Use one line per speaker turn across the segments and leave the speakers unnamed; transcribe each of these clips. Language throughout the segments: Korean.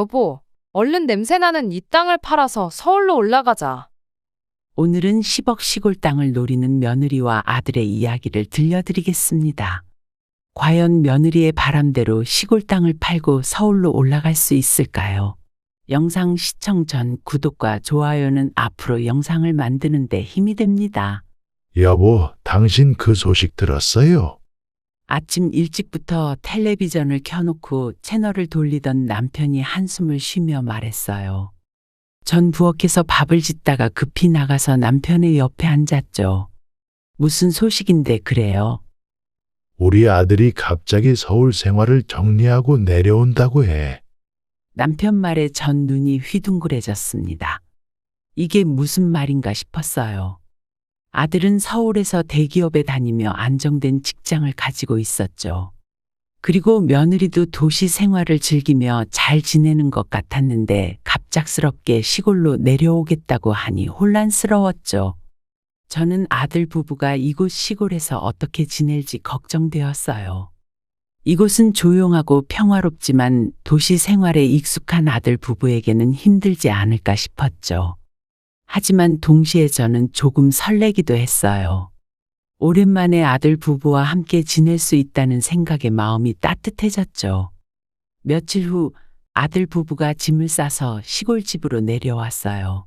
여보, 얼른 냄새나는 이 땅을 팔아서 서울로 올라가자.
오늘은 10억 시골 땅을 노리는 며느리와 아들의 이야기를 들려드리겠습니다. 과연 며느리의 바람대로 시골 땅을 팔고 서울로 올라갈 수 있을까요? 영상 시청 전 구독과 좋아요는 앞으로 영상을 만드는 데 힘이 됩니다.
여보, 당신 그 소식 들었어요?
아침 일찍부터 텔레비전을 켜놓고 채널을 돌리던 남편이 한숨을 쉬며 말했어요. 전 부엌에서 밥을 짓다가 급히 나가서 남편의 옆에 앉았죠. 무슨 소식인데 그래요?
우리 아들이 갑자기 서울 생활을 정리하고 내려온다고 해.
남편 말에 전 눈이 휘둥그레졌습니다. 이게 무슨 말인가 싶었어요. 아들은 서울에서 대기업에 다니며 안정된 직장을 가지고 있었죠. 그리고 며느리도 도시 생활을 즐기며 잘 지내는 것 같았는데 갑작스럽게 시골로 내려오겠다고 하니 혼란스러웠죠. 저는 아들 부부가 이곳 시골에서 어떻게 지낼지 걱정되었어요. 이곳은 조용하고 평화롭지만 도시 생활에 익숙한 아들 부부에게는 힘들지 않을까 싶었죠. 하지만 동시에 저는 조금 설레기도 했어요. 오랜만에 아들 부부와 함께 지낼 수 있다는 생각에 마음이 따뜻해졌죠. 며칠 후 아들 부부가 짐을 싸서 시골집으로 내려왔어요.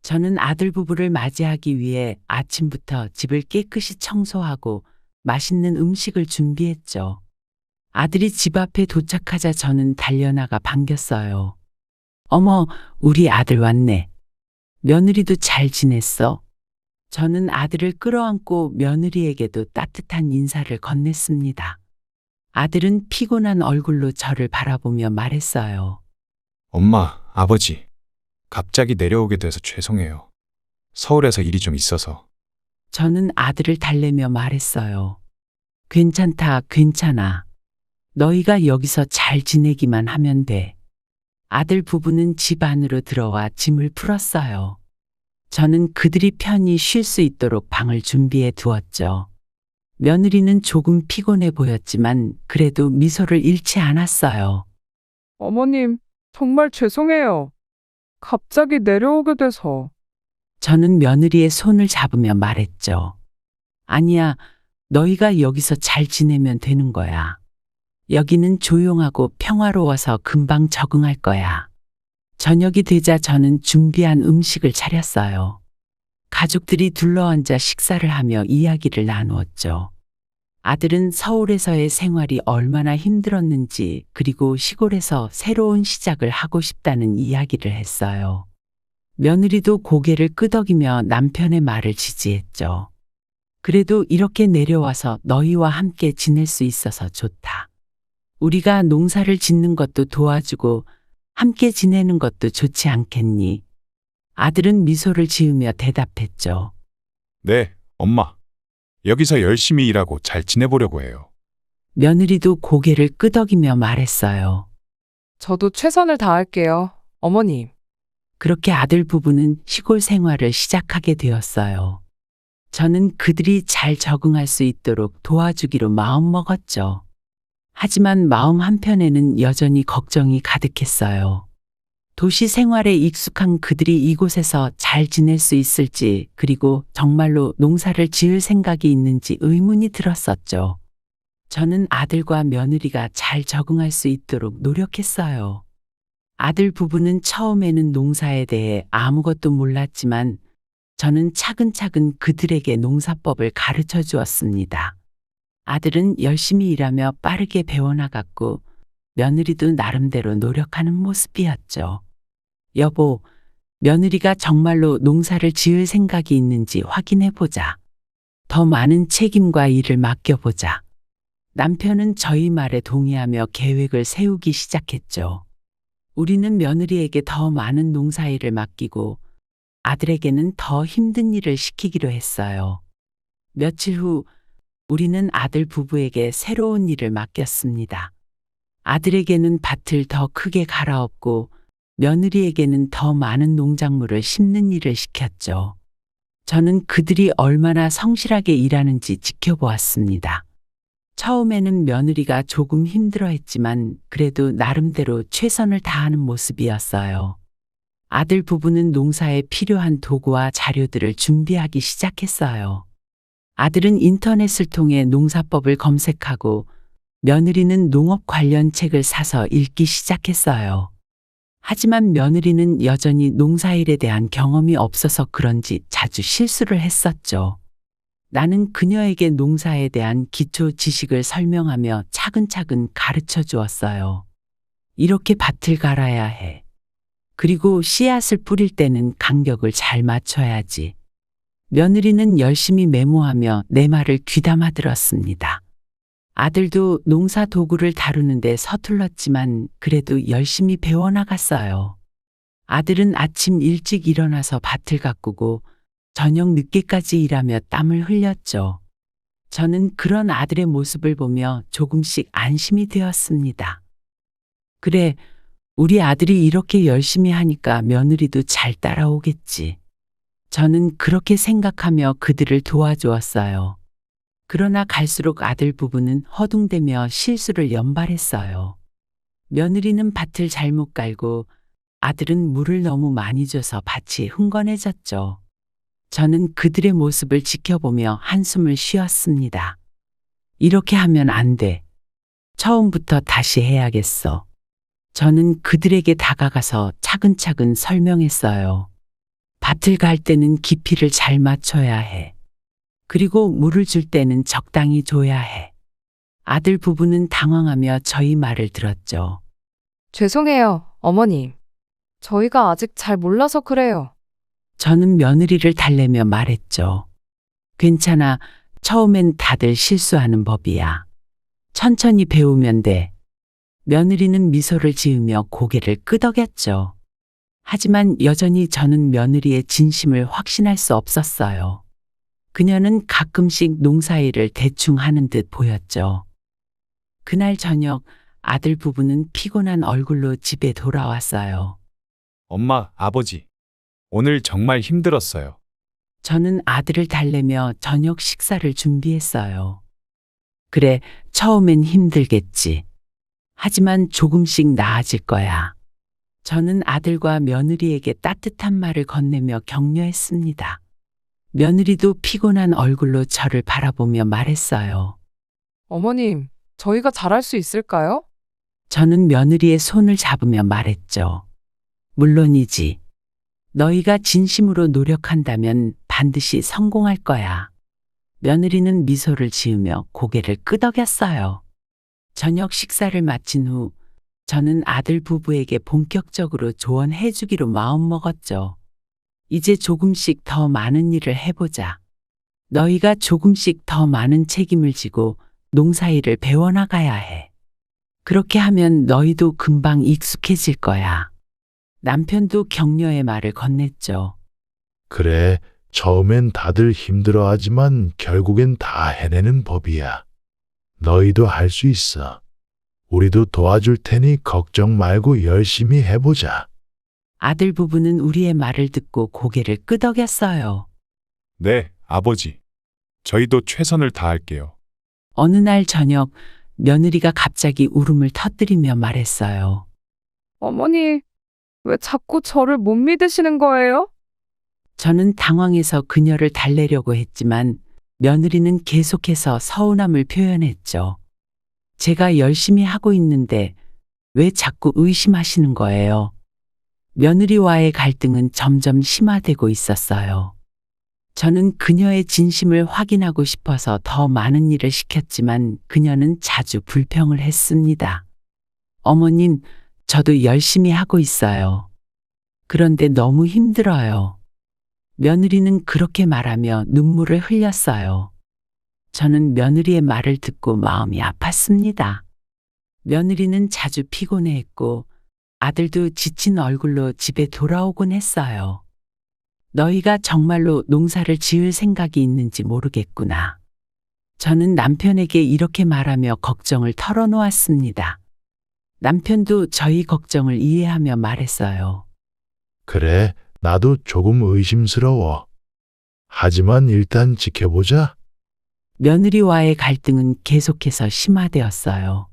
저는 아들 부부를 맞이하기 위해 아침부터 집을 깨끗이 청소하고 맛있는 음식을 준비했죠. 아들이 집 앞에 도착하자 저는 달려나가 반겼어요. 어머, 우리 아들 왔네. 며느리도 잘 지냈어? 저는 아들을 끌어안고 며느리에게도 따뜻한 인사를 건넸습니다. 아들은 피곤한 얼굴로 저를 바라보며 말했어요.
엄마, 아버지, 갑자기 내려오게 돼서 죄송해요. 서울에서 일이 좀 있어서.
저는 아들을 달래며 말했어요. 괜찮다, 괜찮아. 너희가 여기서 잘 지내기만 하면 돼. 아들 부부는 집 안으로 들어와 짐을 풀었어요. 저는 그들이 편히 쉴 수 있도록 방을 준비해 두었죠. 며느리는 조금 피곤해 보였지만 그래도 미소를 잃지 않았어요.
어머님, 정말 죄송해요. 갑자기 내려오게 돼서.
저는 며느리의 손을 잡으며 말했죠. 아니야, 너희가 여기서 잘 지내면 되는 거야. 여기는 조용하고 평화로워서 금방 적응할 거야. 저녁이 되자 저는 준비한 음식을 차렸어요. 가족들이 둘러앉아 식사를 하며 이야기를 나누었죠. 아들은 서울에서의 생활이 얼마나 힘들었는지 그리고 시골에서 새로운 시작을 하고 싶다는 이야기를 했어요. 며느리도 고개를 끄덕이며 남편의 말을 지지했죠. 그래도 이렇게 내려와서 너희와 함께 지낼 수 있어서 좋다. 우리가 농사를 짓는 것도 도와주고 함께 지내는 것도 좋지 않겠니? 아들은 미소를 지으며 대답했죠.
네, 엄마. 여기서 열심히 일하고 잘 지내보려고 해요.
며느리도 고개를 끄덕이며 말했어요.
저도 최선을 다할게요, 어머님.
그렇게 아들 부부는 시골 생활을 시작하게 되었어요. 저는 그들이 잘 적응할 수 있도록 도와주기로 마음먹었죠. 하지만 마음 한편에는 여전히 걱정이 가득했어요. 도시 생활에 익숙한 그들이 이곳에서 잘 지낼 수 있을지 그리고 정말로 농사를 지을 생각이 있는지 의문이 들었었죠. 저는 아들과 며느리가 잘 적응할 수 있도록 노력했어요. 아들 부부는 처음에는 농사에 대해 아무것도 몰랐지만 저는 차근차근 그들에게 농사법을 가르쳐 주었습니다. 아들은 열심히 일하며 빠르게 배워나갔고 며느리도 나름대로 노력하는 모습이었죠. 여보, 며느리가 정말로 농사를 지을 생각이 있는지 확인해보자. 더 많은 책임과 일을 맡겨보자. 남편은 저희 말에 동의하며 계획을 세우기 시작했죠. 우리는 며느리에게 더 많은 농사일을 맡기고 아들에게는 더 힘든 일을 시키기로 했어요. 며칠 후 우리는 아들 부부에게 새로운 일을 맡겼습니다. 아들에게는 밭을 더 크게 갈아엎고 며느리에게는 더 많은 농작물을 심는 일을 시켰죠. 저는 그들이 얼마나 성실하게 일하는지 지켜보았습니다. 처음에는 며느리가 조금 힘들어했지만 그래도 나름대로 최선을 다하는 모습이었어요. 아들 부부는 농사에 필요한 도구와 자료들을 준비하기 시작했어요. 아들은 인터넷을 통해 농사법을 검색하고 며느리는 농업 관련 책을 사서 읽기 시작했어요. 하지만 며느리는 여전히 농사일에 대한 경험이 없어서 그런지 자주 실수를 했었죠. 나는 그녀에게 농사에 대한 기초 지식을 설명하며 차근차근 가르쳐 주었어요. 이렇게 밭을 갈아야 해. 그리고 씨앗을 뿌릴 때는 간격을 잘 맞춰야지. 며느리는 열심히 메모하며 내 말을 귀담아 들었습니다. 아들도 농사 도구를 다루는데 서툴렀지만 그래도 열심히 배워나갔어요. 아들은 아침 일찍 일어나서 밭을 가꾸고 저녁 늦게까지 일하며 땀을 흘렸죠. 저는 그런 아들의 모습을 보며 조금씩 안심이 되었습니다. 그래, 우리 아들이 이렇게 열심히 하니까 며느리도 잘 따라오겠지. 저는 그렇게 생각하며 그들을 도와주었어요. 그러나 갈수록 아들 부부는 허둥대며 실수를 연발했어요. 며느리는 밭을 잘못 갈고 아들은 물을 너무 많이 줘서 밭이 흥건해졌죠. 저는 그들의 모습을 지켜보며 한숨을 쉬었습니다. 이렇게 하면 안 돼. 처음부터 다시 해야겠어. 저는 그들에게 다가가서 차근차근 설명했어요. 밭을 갈 때는 깊이를 잘 맞춰야 해. 그리고 물을 줄 때는 적당히 줘야 해. 아들 부부는 당황하며 저희 말을 들었죠.
죄송해요, 어머님. 저희가 아직 잘 몰라서 그래요.
저는 며느리를 달래며 말했죠. 괜찮아. 처음엔 다들 실수하는 법이야. 천천히 배우면 돼. 며느리는 미소를 지으며 고개를 끄덕였죠. 하지만 여전히 저는 며느리의 진심을 확신할 수 없었어요. 그녀는 가끔씩 농사일을 대충 하는 듯 보였죠. 그날 저녁 아들 부부는 피곤한 얼굴로 집에 돌아왔어요.
엄마, 아버지. 오늘 정말 힘들었어요.
저는 아들을 달래며 저녁 식사를 준비했어요. 그래, 처음엔 힘들겠지. 하지만 조금씩 나아질 거야. 저는 아들과 며느리에게 따뜻한 말을 건네며 격려했습니다. 며느리도 피곤한 얼굴로 저를 바라보며 말했어요.
어머님, 저희가 잘할 수 있을까요?
저는 며느리의 손을 잡으며 말했죠. 물론이지. 너희가 진심으로 노력한다면 반드시 성공할 거야. 며느리는 미소를 지으며 고개를 끄덕였어요. 저녁 식사를 마친 후 저는 아들 부부에게 본격적으로 조언해 주기로 마음먹었죠. 이제 조금씩 더 많은 일을 해보자. 너희가 조금씩 더 많은 책임을 지고 농사일을 배워나가야 해. 그렇게 하면 너희도 금방 익숙해질 거야. 남편도 격려의 말을 건넸죠.
그래, 처음엔 다들 힘들어하지만 결국엔 다 해내는 법이야. 너희도 할 수 있어. 우리도 도와줄 테니 걱정 말고 열심히 해보자.
아들 부부는 우리의 말을 듣고 고개를 끄덕였어요.
네, 아버지. 저희도 최선을 다할게요.
어느 날 저녁 며느리가 갑자기 울음을 터뜨리며 말했어요.
어머니, 왜 자꾸 저를 못 믿으시는 거예요?
저는 당황해서 그녀를 달래려고 했지만 며느리는 계속해서 서운함을 표현했죠. 제가 열심히 하고 있는데 왜 자꾸 의심하시는 거예요? 며느리와의 갈등은 점점 심화되고 있었어요. 저는 그녀의 진심을 확인하고 싶어서 더 많은 일을 시켰지만 그녀는 자주 불평을 했습니다. 어머님, 저도 열심히 하고 있어요. 그런데 너무 힘들어요. 며느리는 그렇게 말하며 눈물을 흘렸어요. 저는 며느리의 말을 듣고 마음이 아팠습니다. 며느리는 자주 피곤해했고 아들도 지친 얼굴로 집에 돌아오곤 했어요. 너희가 정말로 농사를 지을 생각이 있는지 모르겠구나. 저는 남편에게 이렇게 말하며 걱정을 털어놓았습니다. 남편도 저희 걱정을 이해하며 말했어요.
그래, 나도 조금 의심스러워. 하지만 일단 지켜보자.
며느리와의 갈등은 계속해서 심화되었어요.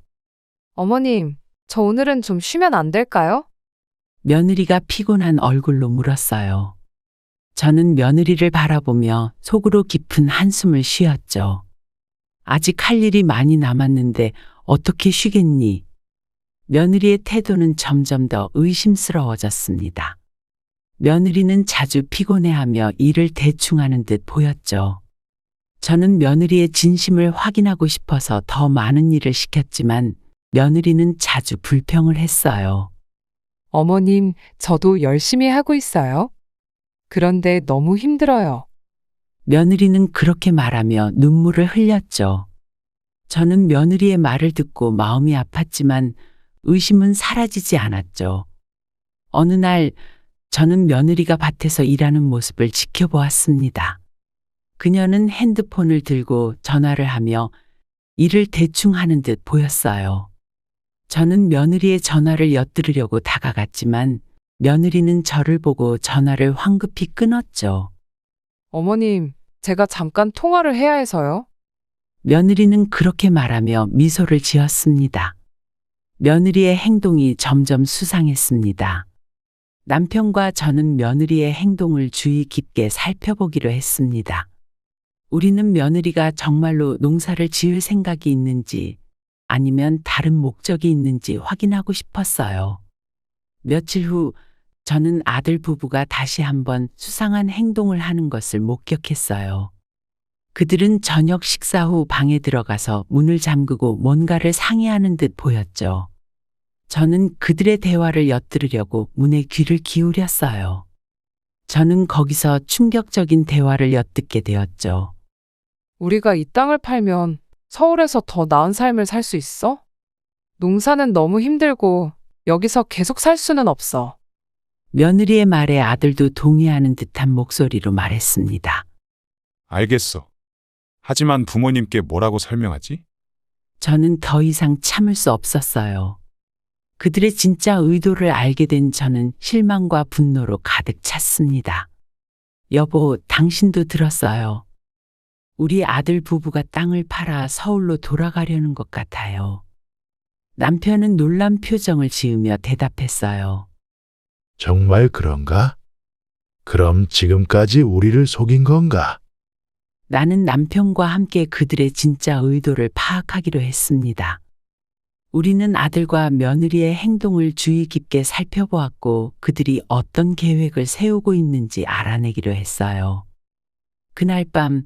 어머님, 저 오늘은 좀 쉬면 안 될까요?
며느리가 피곤한 얼굴로 물었어요. 저는 며느리를 바라보며 속으로 깊은 한숨을 쉬었죠. 아직 할 일이 많이 남았는데 어떻게 쉬겠니? 며느리의 태도는 점점 더 의심스러워졌습니다. 며느리는 자주 피곤해하며 일을 대충 하는 듯 보였죠. 저는 며느리의 진심을 확인하고 싶어서 더 많은 일을 시켰지만 며느리는 자주 불평을 했어요.
어머님, 저도 열심히 하고 있어요. 그런데 너무 힘들어요.
며느리는 그렇게 말하며 눈물을 흘렸죠. 저는 며느리의 말을 듣고 마음이 아팠지만 의심은 사라지지 않았죠. 어느 날 저는 며느리가 밭에서 일하는 모습을 지켜보았습니다. 그녀는 핸드폰을 들고 전화를 하며 일을 대충 하는 듯 보였어요. 저는 며느리의 전화를 엿들으려고 다가갔지만 며느리는 저를 보고 전화를 황급히 끊었죠.
어머님, 제가 잠깐 통화를 해야 해서요.
며느리는 그렇게 말하며 미소를 지었습니다. 며느리의 행동이 점점 수상했습니다. 남편과 저는 며느리의 행동을 주의 깊게 살펴보기로 했습니다. 우리는 며느리가 정말로 농사를 지을 생각이 있는지 아니면 다른 목적이 있는지 확인하고 싶었어요. 며칠 후 저는 아들 부부가 다시 한번 수상한 행동을 하는 것을 목격했어요. 그들은 저녁 식사 후 방에 들어가서 문을 잠그고 뭔가를 상의하는 듯 보였죠. 저는 그들의 대화를 엿들으려고 문에 귀를 기울였어요. 저는 거기서 충격적인 대화를 엿듣게 되었죠.
우리가 이 땅을 팔면 서울에서 더 나은 삶을 살 수 있어? 농사는 너무 힘들고 여기서 계속 살 수는 없어.
며느리의 말에 아들도 동의하는 듯한 목소리로 말했습니다.
알겠어. 하지만 부모님께 뭐라고 설명하지?
저는 더 이상 참을 수 없었어요. 그들의 진짜 의도를 알게 된 저는 실망과 분노로 가득 찼습니다. 여보, 당신도 들었어요. 우리 아들 부부가 땅을 팔아 서울로 돌아가려는 것 같아요. 남편은 놀란 표정을 지으며 대답했어요.
정말 그런가? 그럼 지금까지 우리를 속인 건가?
나는 남편과 함께 그들의 진짜 의도를 파악하기로 했습니다. 우리는 아들과 며느리의 행동을 주의 깊게 살펴보았고 그들이 어떤 계획을 세우고 있는지 알아내기로 했어요. 그날 밤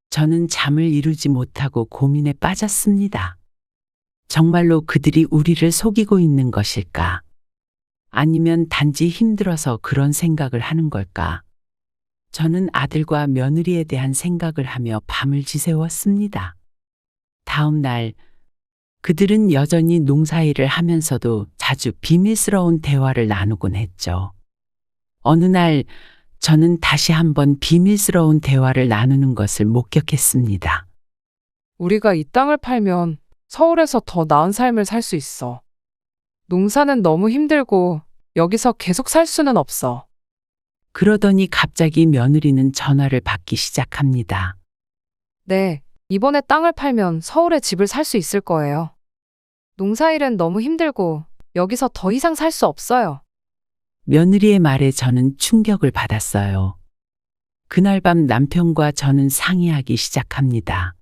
저는 잠을 이루지 못하고 고민에 빠졌습니다. 정말로 그들이 우리를 속이고 있는 것일까? 아니면 단지 힘들어서 그런 생각을 하는 걸까? 저는 아들과 며느리에 대한 생각을 하며 밤을 지새웠습니다. 다음 날 그들은 여전히 농사일을 하면서도 자주 비밀스러운 대화를 나누곤 했죠. 어느 날 저는 다시 한번 비밀스러운 대화를 나누는 것을 목격했습니다.
우리가 이 땅을 팔면 서울에서 더 나은 삶을 살 수 있어. 농사는 너무 힘들고 여기서 계속 살 수는 없어.
그러더니 갑자기 며느리는 전화를 받기 시작합니다.
네, 이번에 땅을 팔면 서울에 집을 살 수 있을 거예요. 농사일은 너무 힘들고 여기서 더 이상 살 수 없어요.
며느리의 말에 저는 충격을 받았어요. 그날 밤 남편과 저는 상의하기 시작합니다.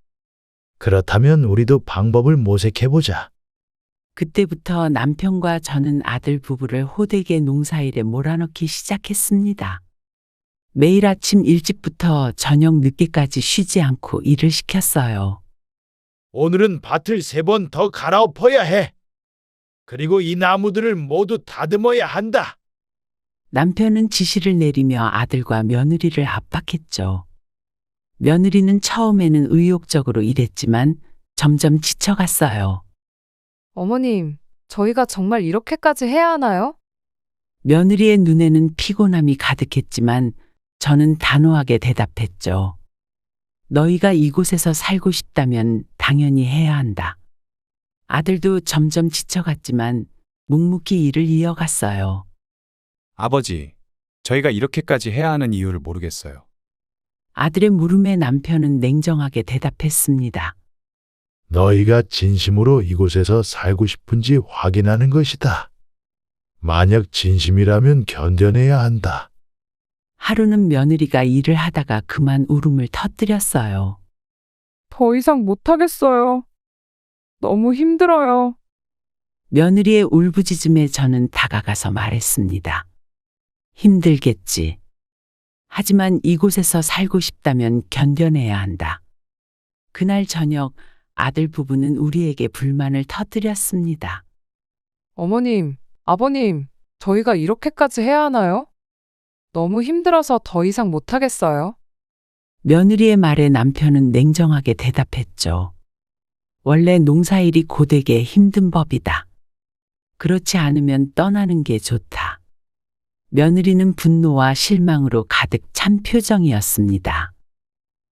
그렇다면 우리도 방법을 모색해보자.
그때부터 남편과 저는 아들 부부를 호되게 농사일에 몰아넣기 시작했습니다. 매일 아침 일찍부터 저녁 늦게까지 쉬지 않고 일을 시켰어요.
오늘은 밭을 3번 더 갈아엎어야 해. 그리고 이 나무들을 모두 다듬어야 한다.
남편은 지시를 내리며 아들과 며느리를 압박했죠. 며느리는 처음에는 의욕적으로 일했지만 점점 지쳐갔어요.
어머님, 저희가 정말 이렇게까지 해야 하나요?
며느리의 눈에는 피곤함이 가득했지만 저는 단호하게 대답했죠. 너희가 이곳에서 살고 싶다면 당연히 해야 한다. 아들도 점점 지쳐갔지만 묵묵히 일을 이어갔어요.
아버지, 저희가 이렇게까지 해야 하는 이유를 모르겠어요.
아들의 물음에 남편은 냉정하게 대답했습니다.
너희가 진심으로 이곳에서 살고 싶은지 확인하는 것이다. 만약 진심이라면 견뎌내야 한다.
하루는 며느리가 일을 하다가 그만 울음을 터뜨렸어요.
더 이상 못하겠어요. 너무 힘들어요.
며느리의 울부짖음에 저는 다가가서 말했습니다. 힘들겠지. 하지만 이곳에서 살고 싶다면 견뎌내야 한다. 그날 저녁 아들 부부는 우리에게 불만을 터뜨렸습니다.
어머님, 아버님, 저희가 이렇게까지 해야 하나요? 너무 힘들어서 더 이상 못하겠어요.
며느리의 말에 남편은 냉정하게 대답했죠. 원래 농사일이 고되게 힘든 법이다. 그렇지 않으면 떠나는 게 좋다. 며느리는 분노와 실망으로 가득 찬 표정이었습니다.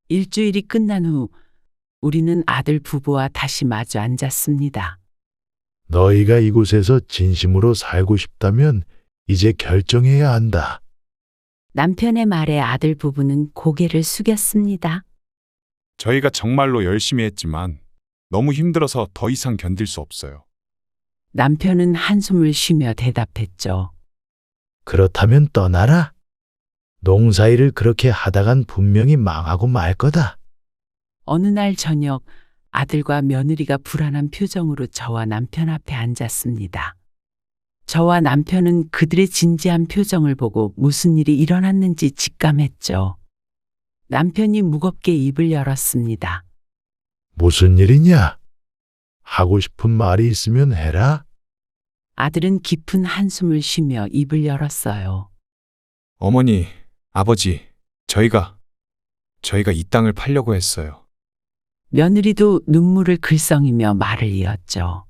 일주일이 끝난 후 우리는 아들 부부와 다시 마주 앉았습니다.
너희가 이곳에서 진심으로 살고 싶다면 이제 결정해야 한다.
남편의 말에 아들 부부는 고개를 숙였습니다.
저희가 정말로 열심히 했지만 너무 힘들어서 더 이상 견딜 수 없어요.
남편은 한숨을 쉬며 대답했죠.
그렇다면 떠나라. 농사일을 그렇게 하다간 분명히 망하고 말 거다.
어느 날 저녁 아들과 며느리가 불안한 표정으로 저와 남편 앞에 앉았습니다. 저와 남편은 그들의 진지한 표정을 보고 무슨 일이 일어났는지 직감했죠. 남편이 무겁게 입을 열었습니다.
무슨 일이냐? 하고 싶은 말이 있으면 해라.
아들은 깊은 한숨을 쉬며 입을 열었어요.
어머니, 아버지, 저희가 이 땅을 팔려고 했어요.
며느리도 눈물을 글썽이며 말을 이었죠.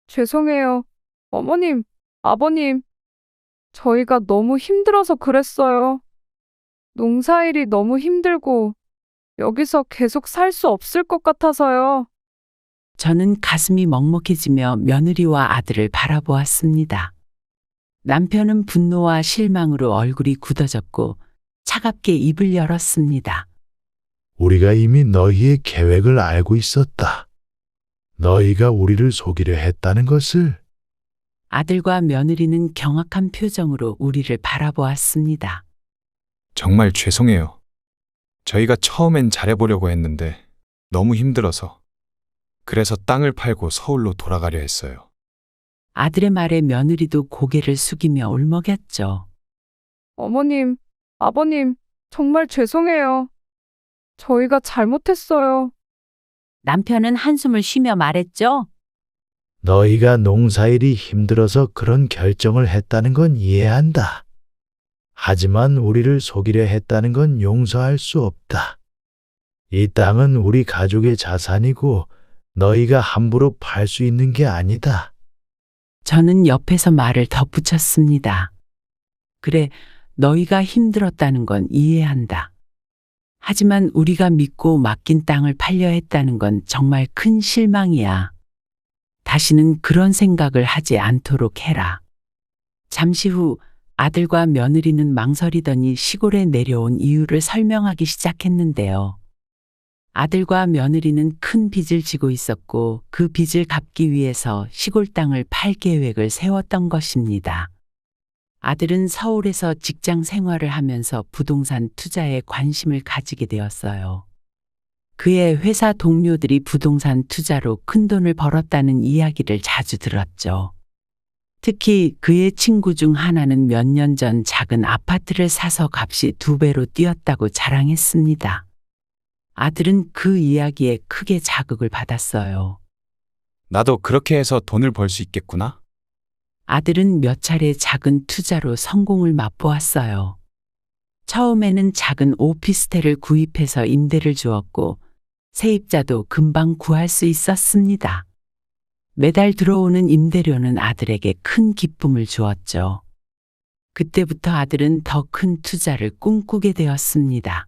죄송해요. 어머님, 아버님. 저희가 너무 힘들어서 그랬어요. 농사일이 너무 힘들고 여기서 계속 살 수 없을 것 같아서요.
저는 가슴이 먹먹해지며 며느리와 아들을 바라보았습니다. 남편은 분노와 실망으로 얼굴이 굳어졌고 차갑게 입을 열었습니다.
우리가 이미 너희의 계획을 알고 있었다. 너희가 우리를 속이려 했다는 것을.
아들과 며느리는 경악한 표정으로 우리를 바라보았습니다.
정말 죄송해요. 저희가 처음엔 잘해보려고 했는데 너무 힘들어서. 그래서 땅을 팔고 서울로 돌아가려 했어요.
아들의 말에 며느리도 고개를 숙이며 울먹였죠.
어머님, 아버님, 정말 죄송해요. 저희가 잘못했어요.
남편은 한숨을 쉬며 말했죠.
너희가 농사일이 힘들어서 그런 결정을 했다는 건 이해한다. 하지만 우리를 속이려 했다는 건 용서할 수 없다. 이 땅은 우리 가족의 자산이고 너희가 함부로 팔 수 있는 게 아니다.
저는 옆에서 말을 덧붙였습니다. 그래, 너희가 힘들었다는 건 이해한다. 하지만 우리가 믿고 맡긴 땅을 팔려 했다는 건 정말 큰 실망이야. 다시는 그런 생각을 하지 않도록 해라. 잠시 후 아들과 며느리는 망설이더니 시골에 내려온 이유를 설명하기 시작했는데요. 아들과 며느리는 큰 빚을 지고 있었고 그 빚을 갚기 위해서 시골 땅을 팔 계획을 세웠던 것입니다. 아들은 서울에서 직장 생활을 하면서 부동산 투자에 관심을 가지게 되었어요. 그의 회사 동료들이 부동산 투자로 큰 돈을 벌었다는 이야기를 자주 들었죠. 특히 그의 친구 중 하나는 몇 년 전 작은 아파트를 사서 값이 2배로 뛰었다고 자랑했습니다. 아들은 그 이야기에 크게 자극을 받았어요.
나도 그렇게 해서 돈을 벌 수 있겠구나.
아들은 몇 차례 작은 투자로 성공을 맛보았어요. 처음에는 작은 오피스텔을 구입해서 임대를 주었고 세입자도 금방 구할 수 있었습니다. 매달 들어오는 임대료는 아들에게 큰 기쁨을 주었죠. 그때부터 아들은 더 큰 투자를 꿈꾸게 되었습니다.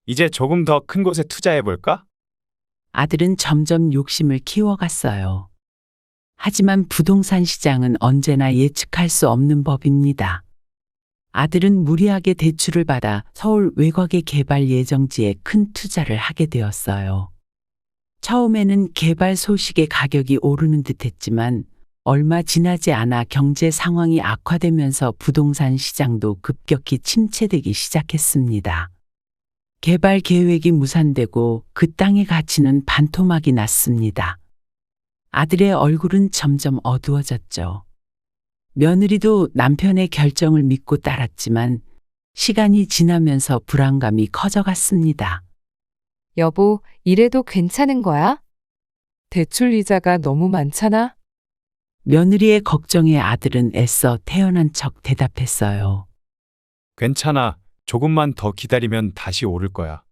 이제 조금 더 큰 곳에 투자해볼까?
아들은 점점 욕심을 키워갔어요. 하지만 부동산 시장은 언제나 예측할 수 없는 법입니다. 아들은 무리하게 대출을 받아 서울 외곽의 개발 예정지에 큰 투자를 하게 되었어요. 처음에는 개발 소식에 가격이 오르는 듯 했지만 얼마 지나지 않아 경제 상황이 악화되면서 부동산 시장도 급격히 침체되기 시작했습니다. 개발 계획이 무산되고 그 땅의 가치는 반토막이 났습니다. 아들의 얼굴은 점점 어두워졌죠. 며느리도 남편의 결정을 믿고 따랐지만 시간이 지나면서 불안감이 커져갔습니다.
여보, 이래도 괜찮은 거야?
대출 이자가 너무 많잖아?
며느리의 걱정에 아들은 애써 태연한 척 대답했어요.
괜찮아. 조금만 더 기다리면 다시 오를 거야.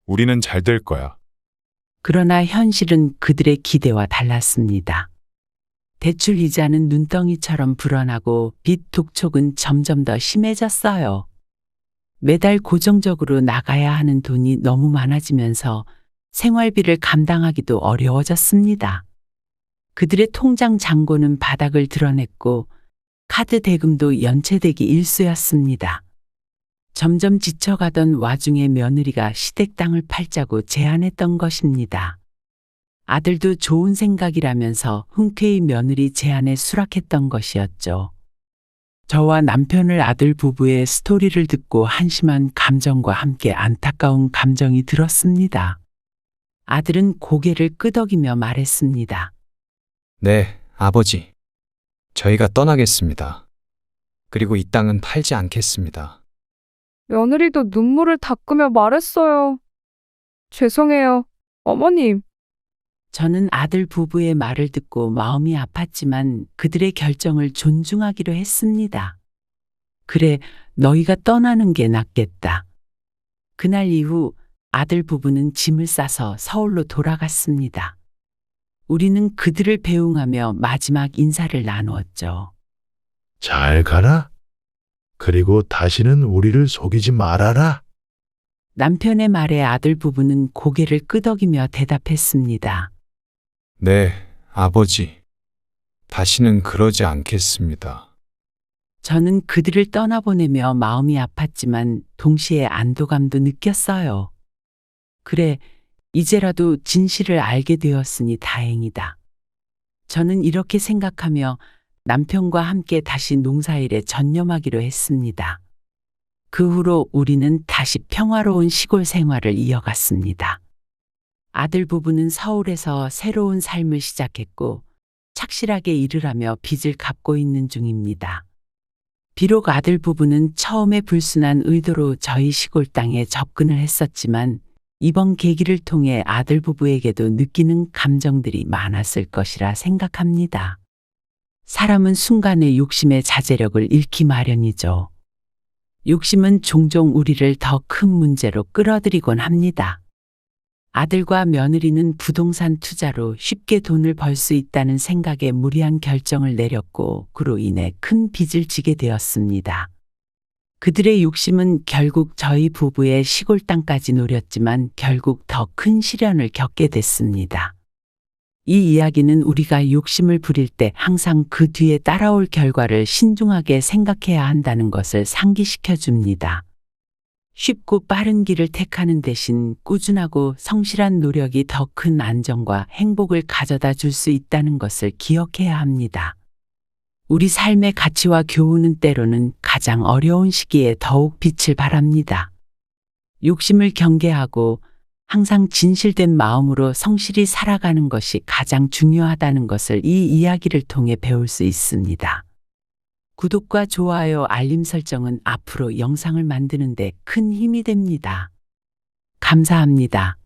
우리는 잘 될 거야.
그러나 현실은 그들의 기대와 달랐습니다. 대출 이자는 눈덩이처럼 불어나고 빚 독촉은 점점 더 심해졌어요. 매달 고정적으로 나가야 하는 돈이 너무 많아지면서 생활비를 감당하기도 어려워졌습니다. 그들의 통장 잔고는 바닥을 드러냈고 카드 대금도 연체되기 일쑤였습니다. 점점 지쳐가던 와중에 며느리가 시댁 땅을 팔자고 제안했던 것입니다. 아들도 좋은 생각이라면서 흔쾌히 며느리 제안에 수락했던 것이었죠. 저와 남편을 아들 부부의 스토리를 듣고 한심한 감정과 함께 안타까운 감정이 들었습니다. 아들은 고개를 끄덕이며 말했습니다.
네, 아버지. 저희가 떠나겠습니다. 그리고 이 땅은 팔지 않겠습니다.
며느리도 눈물을 닦으며 말했어요. 죄송해요, 어머님.
저는 아들 부부의 말을 듣고 마음이 아팠지만 그들의 결정을 존중하기로 했습니다. 그래, 너희가 떠나는 게 낫겠다. 그날 이후 아들 부부는 짐을 싸서 서울로 돌아갔습니다. 우리는 그들을 배웅하며 마지막 인사를 나누었죠.
잘 가라. 그리고 다시는 우리를 속이지 말아라.
남편의 말에 아들 부부는 고개를 끄덕이며 대답했습니다.
네, 아버지. 다시는 그러지 않겠습니다.
저는 그들을 떠나보내며 마음이 아팠지만 동시에 안도감도 느꼈어요. 그래, 이제라도 진실을 알게 되었으니 다행이다. 저는 이렇게 생각하며 남편과 함께 다시 농사일에 전념하기로 했습니다. 그 후로 우리는 다시 평화로운 시골 생활을 이어갔습니다. 아들 부부는 서울에서 새로운 삶을 시작했고 착실하게 일을 하며 빚을 갚고 있는 중입니다. 비록 아들 부부는 처음에 불순한 의도로 저희 시골 땅에 접근을 했었지만 이번 계기를 통해 아들 부부에게도 느끼는 감정들이 많았을 것이라 생각합니다. 사람은 순간의 욕심의 자제력을 잃기 마련이죠. 욕심은 종종 우리를 더 큰 문제로 끌어들이곤 합니다. 아들과 며느리는 부동산 투자로 쉽게 돈을 벌 수 있다는 생각에 무리한 결정을 내렸고 그로 인해 큰 빚을 지게 되었습니다. 그들의 욕심은 결국 저희 부부의 시골 땅까지 노렸지만 결국 더 큰 시련을 겪게 됐습니다. 이 이야기는 우리가 욕심을 부릴 때 항상 그 뒤에 따라올 결과를 신중하게 생각해야 한다는 것을 상기시켜 줍니다. 쉽고 빠른 길을 택하는 대신 꾸준하고 성실한 노력이 더 큰 안정과 행복을 가져다 줄 수 있다는 것을 기억해야 합니다. 우리 삶의 가치와 교훈은 때로는 가장 어려운 시기에 더욱 빛을 발합니다. 욕심을 경계하고 항상 진실된 마음으로 성실히 살아가는 것이 가장 중요하다는 것을 이 이야기를 통해 배울 수 있습니다. 구독과 좋아요, 알림 설정은 앞으로 영상을 만드는 데 큰 힘이 됩니다. 감사합니다.